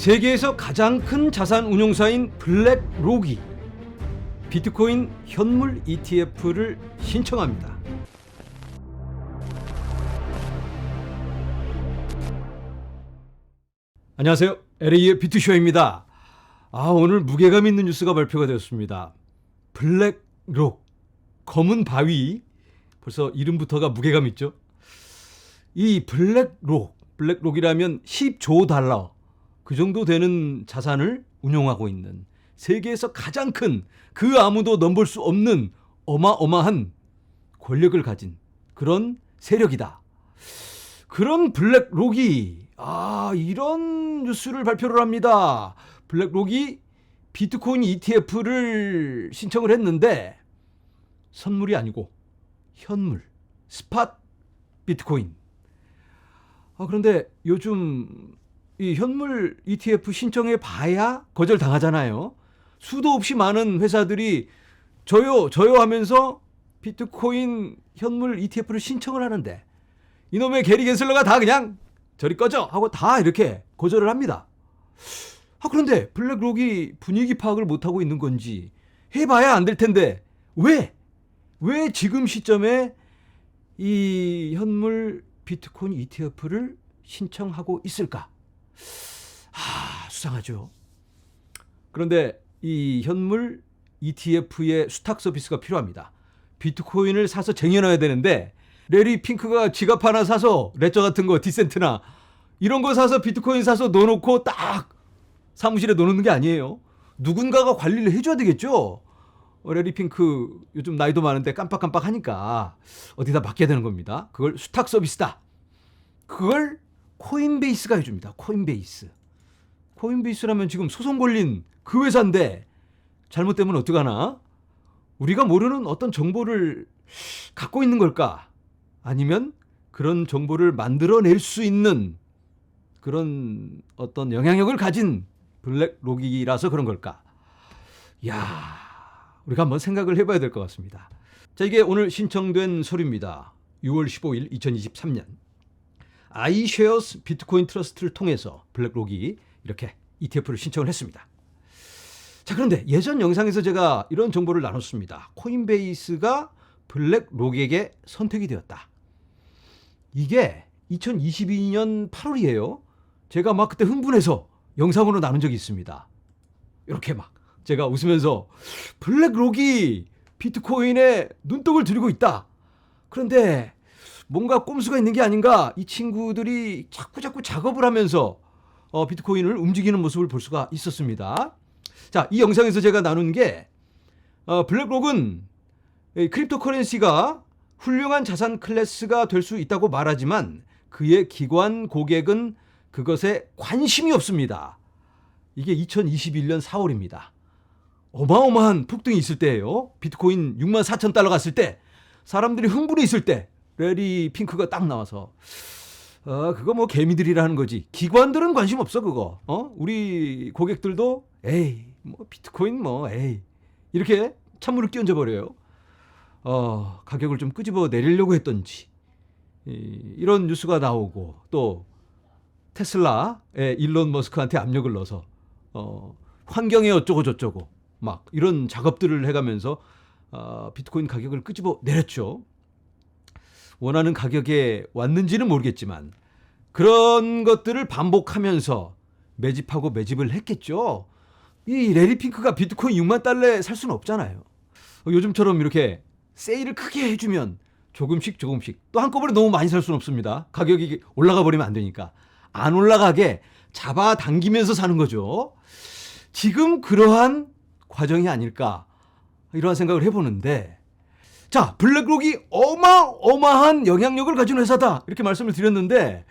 세계에서 가장 큰 자산 운용사인 블랙록이 비트코인 현물 ETF를 신청합니다. 안녕하세요. LA의 비트쇼입니다. 오늘 무게감 있는 뉴스가 발표가 되었습니다. 블랙록, 검은 바위, 벌써 이름부터가 무게감 있죠. 이 블랙록이라면 10조 달러, 그 정도 되는 자산을 운용하고 있는 세계에서 가장 큰, 그 아무도 넘볼 수 없는 어마어마한 권력을 가진 그런 세력이다. 그런 블랙록이 이런 뉴스를 발표를 합니다. 블랙록이 비트코인 ETF를 신청을 했는데 선물이 아니고 현물, 스팟 비트코인. 그런데 요즘 이 현물 ETF 신청해 봐야 거절당하잖아요. 수도 없이 많은 회사들이 저요 하면서 비트코인 현물 ETF를 신청을 하는데 이놈의 게리 겐슬러가 다 그냥 저리 꺼져 하고 다 이렇게 거절을 합니다. 그런데 블랙록이 분위기 파악을 못하고 있는 건지 해봐야 안 될 텐데 왜 지금 시점에 이 현물 비트코인 ETF를 신청하고 있을까? 수상하죠. 그런데 이 현물 ETF의 수탁 서비스가 필요합니다. 비트코인을 사서 쟁여놔야 되는데 레리 핑크가 지갑 하나 사서 레저 같은 거 디센트나 이런 거 사서 비트코인 사서 넣어놓고 딱 사무실에 넣어놓는 게 아니에요. 누군가가 관리를 해줘야 되겠죠. 레리 핑크 요즘 나이도 많은데 깜빡깜빡 하니까 어디다 맡겨야 되는 겁니다. 그걸 수탁 서비스다. 그걸 코인베이스가 해줍니다. 코인베이스라면 지금 소송 걸린 그 회사인데 잘못되면 어떡하나? 우리가 모르는 어떤 정보를 갖고 있는 걸까? 아니면 그런 정보를 만들어낼 수 있는 그런 어떤 영향력을 가진 블랙록이라서 그런 걸까? 우리가 한번 생각을 해봐야 될 것 같습니다. 자, 이게 오늘 신청된 서류입니다. 6월 15일 2023년 iShares 비트코인 트러스트를 통해서 블랙록이 이렇게 ETF를 신청을 했습니다. 자, 그런데 예전 영상에서 제가 이런 정보를 나눴습니다. 코인베이스가 블랙록에게 선택이 되었다. 이게 2022년 8월이에요. 제가 막 그때 흥분해서 영상으로 나눈 적이 있습니다. 이렇게 막 제가 웃으면서 블랙록이 비트코인에 눈독을 들이고 있다. 그런데 뭔가 꼼수가 있는 게 아닌가, 이 친구들이 자꾸 작업을 하면서 비트코인을 움직이는 모습을 볼 수가 있었습니다. 자, 이 영상에서 제가 나눈 게 블랙록은 크립토커런시가 훌륭한 자산 클래스가 될 수 있다고 말하지만 그의 기관 고객은 그것에 관심이 없습니다. 이게 2021년 4월입니다. 어마어마한 폭등이 있을 때예요. 비트코인 64,000달러 갔을 때, 사람들이 흥분해 있을 때 레리 핑크가 딱 나와서 그거 뭐 개미들이라는 거지. 기관들은 관심 없어 그거. 우리 고객들도 뭐 비트코인 이렇게 찬물을 끼얹어 버려요. 가격을 좀 끄집어 내리려고 했던지 이런 뉴스가 나오고, 또 테슬라의 일론 머스크한테 압력을 넣어서 환경에 어쩌고 저쩌고 막 이런 작업들을 해가면서 비트코인 가격을 끄집어 내렸죠. 원하는 가격에 왔는지는 모르겠지만 그런 것들을 반복하면서 매집하고 매집을 했겠죠. 이 레리 핑크가 비트코인 6만 달러에 살 수는 없잖아요. 요즘처럼 이렇게 세일을 크게 해주면 조금씩 또 한꺼번에 너무 많이 살 수는 없습니다. 가격이 올라가 버리면 안 되니까. 안 올라가게 잡아당기면서 사는 거죠. 지금 그러한 과정이 아닐까, 이러한 생각을 해보는데, 자, 블랙록이 어마어마한 영향력을 가진 회사다 이렇게 말씀을 드렸는데,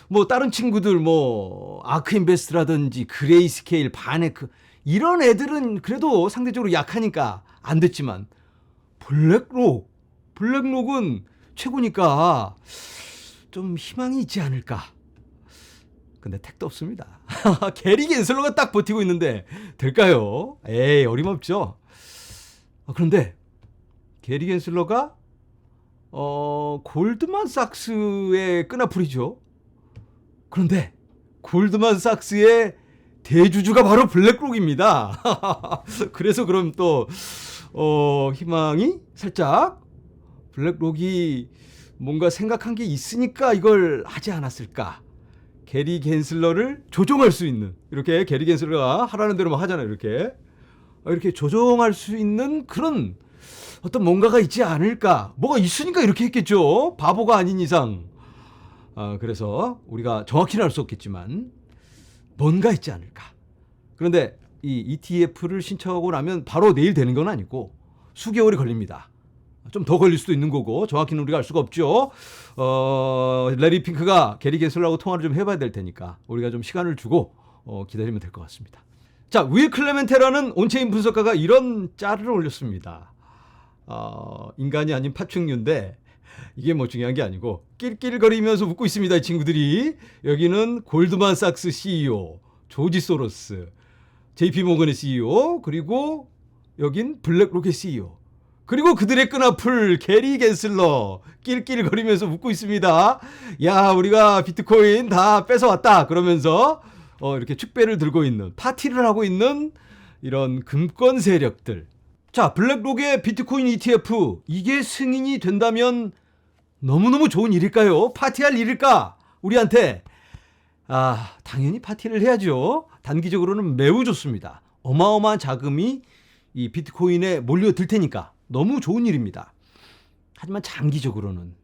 뭐 다른 친구들 아크인베스트라든지 그레이스케일, 바네크 이런 애들은 그래도 상대적으로 약하니까 안 됐지만 블랙록은 최고니까 좀 희망이 있지 않을까. 근데 택도 없습니다. 게리 겐슬러가 딱 버티고 있는데 될까요? 어림없죠. 그런데 게리 겐슬러가 골드만삭스의 끈앞풀이죠. 그런데 골드만삭스의 대주주가 바로 블랙록입니다. 그래서 그럼 또 희망이 살짝 블랙록이 뭔가 생각한 게 있으니까 이걸 하지 않았을까. 게리 갠슬러를 조종할 수 있는, 이렇게 게리 갠슬러가 하라는 대로만 하잖아요. 이렇게 조종할 수 있는 그런 어떤 뭔가가 있지 않을까. 뭐가 있으니까 이렇게 했겠죠. 바보가 아닌 이상. 그래서 우리가 정확히는 알 수 없겠지만 뭔가 있지 않을까. 그런데 이 ETF를 신청하고 나면 바로 내일 되는 건 아니고 수개월이 걸립니다. 좀 더 걸릴 수도 있는 거고 정확히는 우리가 알 수가 없죠. 레리 핑크가 게리 갠슬러하고 통화를 좀 해봐야 될 테니까 우리가 좀 시간을 주고 기다리면 될 것 같습니다. 자, 윌 클레멘테라는 온체인 분석가가 이런 짤을 올렸습니다. 인간이 아닌 파충류인데 이게 뭐 중요한 게 아니고 낄낄거리면서 웃고 있습니다. 이 친구들이. 여기는 골드만삭스 CEO, 조지 소로스, JP 모건의 CEO, 그리고 여긴 블랙록의 CEO. 그리고 그들의 끈앞을 게리 갠슬러 낄낄거리면서 웃고 있습니다. 야, 우리가 비트코인 다 뺏어왔다 그러면서 이렇게 축배를 들고 있는, 파티를 하고 있는 이런 금권 세력들. 자, 블랙록의 비트코인 ETF, 이게 승인이 된다면 너무너무 좋은 일일까요? 파티할 일일까? 우리한테. 당연히 파티를 해야죠. 단기적으로는 매우 좋습니다. 어마어마한 자금이 이 비트코인에 몰려들 테니까 너무 좋은 일입니다. 하지만 장기적으로는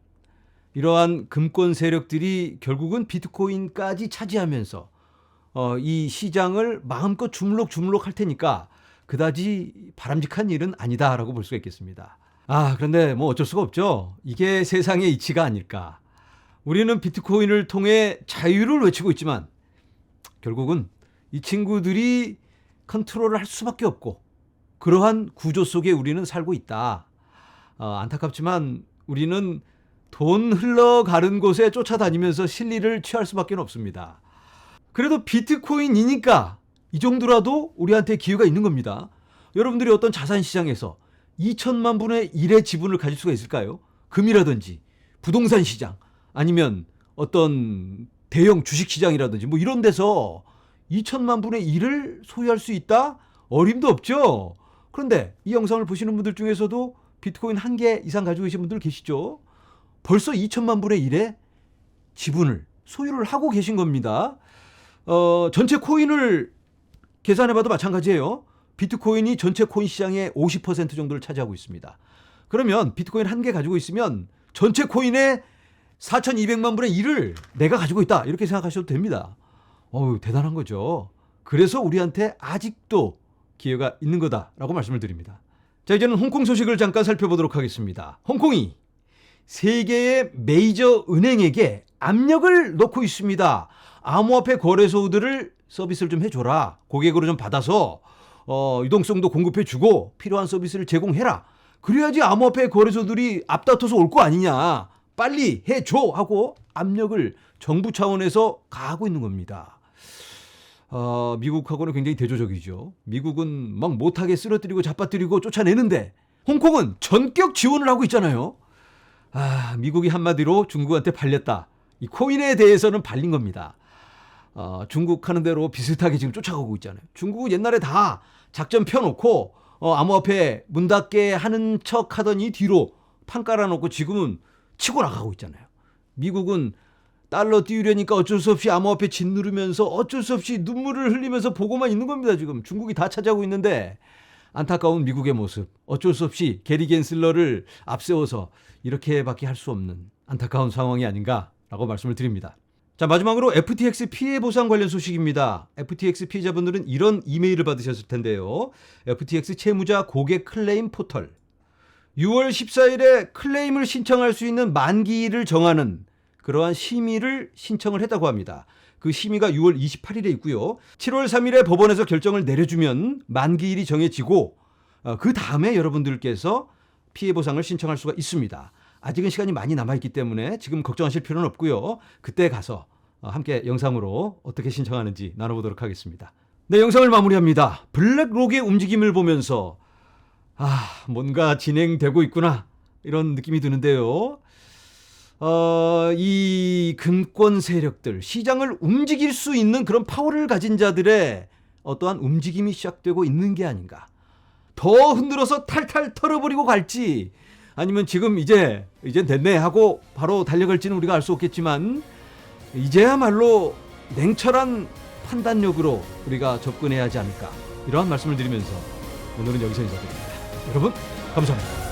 이러한 금권 세력들이 결국은 비트코인까지 차지하면서 이 시장을 마음껏 주물럭주물럭 할 테니까 그다지 바람직한 일은 아니다라고 볼 수가 있겠습니다. 그런데 뭐 어쩔 수가 없죠. 이게 세상의 이치가 아닐까. 우리는 비트코인을 통해 자유를 외치고 있지만 결국은 이 친구들이 컨트롤을 할 수밖에 없고 그러한 구조 속에 우리는 살고 있다. 안타깝지만 우리는 돈 흘러가는 곳에 쫓아다니면서 실리를 취할 수밖에 없습니다. 그래도 비트코인이니까 이 정도라도 우리한테 기회가 있는 겁니다. 여러분들이 어떤 자산시장에서 2천만 분의 1의 지분을 가질 수가 있을까요? 금이라든지 부동산 시장 아니면 어떤 대형 주식시장이라든지 뭐 이런 데서 2천만 분의 1을 소유할 수 있다? 어림도 없죠. 그런데 이 영상을 보시는 분들 중에서도 비트코인 1개 이상 가지고 계신 분들 계시죠? 벌써 2천만 분의 1의 지분을 소유를 하고 계신 겁니다. 전체 코인을 계산해봐도 마찬가지예요. 비트코인이 전체 코인 시장의 50% 정도를 차지하고 있습니다. 그러면 비트코인 1개 가지고 있으면 전체 코인의 4,200만 분의 1을 내가 가지고 있다. 이렇게 생각하셔도 됩니다. 대단한 거죠. 그래서 우리한테 아직도 기회가 있는 거다라고 말씀을 드립니다. 자, 이제는 홍콩 소식을 잠깐 살펴보도록 하겠습니다. 홍콩이 세계의 메이저 은행에게 압력을 넣고 있습니다. 암호화폐 거래소들을 서비스를 좀 해줘라. 고객으로 좀 받아서 유동성도 공급해주고 필요한 서비스를 제공해라. 그래야지 암호화폐 거래소들이 앞다퉈서 올 거 아니냐. 빨리 해줘 하고 압력을 정부 차원에서 가하고 있는 겁니다. 미국하고는 굉장히 대조적이죠. 미국은 막 못하게 쓰러뜨리고 잡아뜨리고 쫓아내는데 홍콩은 전격 지원을 하고 있잖아요. 미국이 한마디로 중국한테 발렸다. 이 코인에 대해서는 발린 겁니다. 중국 하는 대로 비슷하게 지금 쫓아가고 있잖아요. 중국은 옛날에 다 작전 펴놓고 암호화폐 문 닫게 하는 척 하더니 뒤로 판 깔아놓고 지금은 치고 나가고 있잖아요. 미국은 달러 띄우려니까 어쩔 수 없이 암호화폐 짓누르면서 어쩔 수 없이 눈물을 흘리면서 보고만 있는 겁니다. 지금 중국이 다 차지하고 있는데 안타까운 미국의 모습. 어쩔 수 없이 게리 갠슬러를 앞세워서 이렇게밖에 할 수 없는 안타까운 상황이 아닌가라고 말씀을 드립니다. 자, 마지막으로 FTX 피해 보상 관련 소식입니다. FTX 피해자분들은 이런 이메일을 받으셨을 텐데요. FTX 채무자 고객 클레임 포털. 6월 14일에 클레임을 신청할 수 있는 만기일을 정하는 그러한 심의를 신청을 했다고 합니다. 그 심의가 6월 28일에 있고요. 7월 3일에 법원에서 결정을 내려주면 만기일이 정해지고 그 다음에 여러분들께서 피해 보상을 신청할 수가 있습니다. 아직은 시간이 많이 남아있기 때문에 지금 걱정하실 필요는 없고요. 그때 가서 함께 영상으로 어떻게 신청하는지 나눠보도록 하겠습니다. 네, 영상을 마무리합니다. 블랙록의 움직임을 보면서 뭔가 진행되고 있구나 이런 느낌이 드는데요. 이 금권 세력들, 시장을 움직일 수 있는 그런 파워를 가진 자들의 어떠한 움직임이 시작되고 있는 게 아닌가. 더 흔들어서 탈탈 털어버리고 갈지, 아니면 지금 이제 됐네 하고 바로 달려갈지는 우리가 알 수 없겠지만, 이제야말로 냉철한 판단력으로 우리가 접근해야 하지 않을까, 이러한 말씀을 드리면서 오늘은 여기서 인사드립니다. 여러분 감사합니다.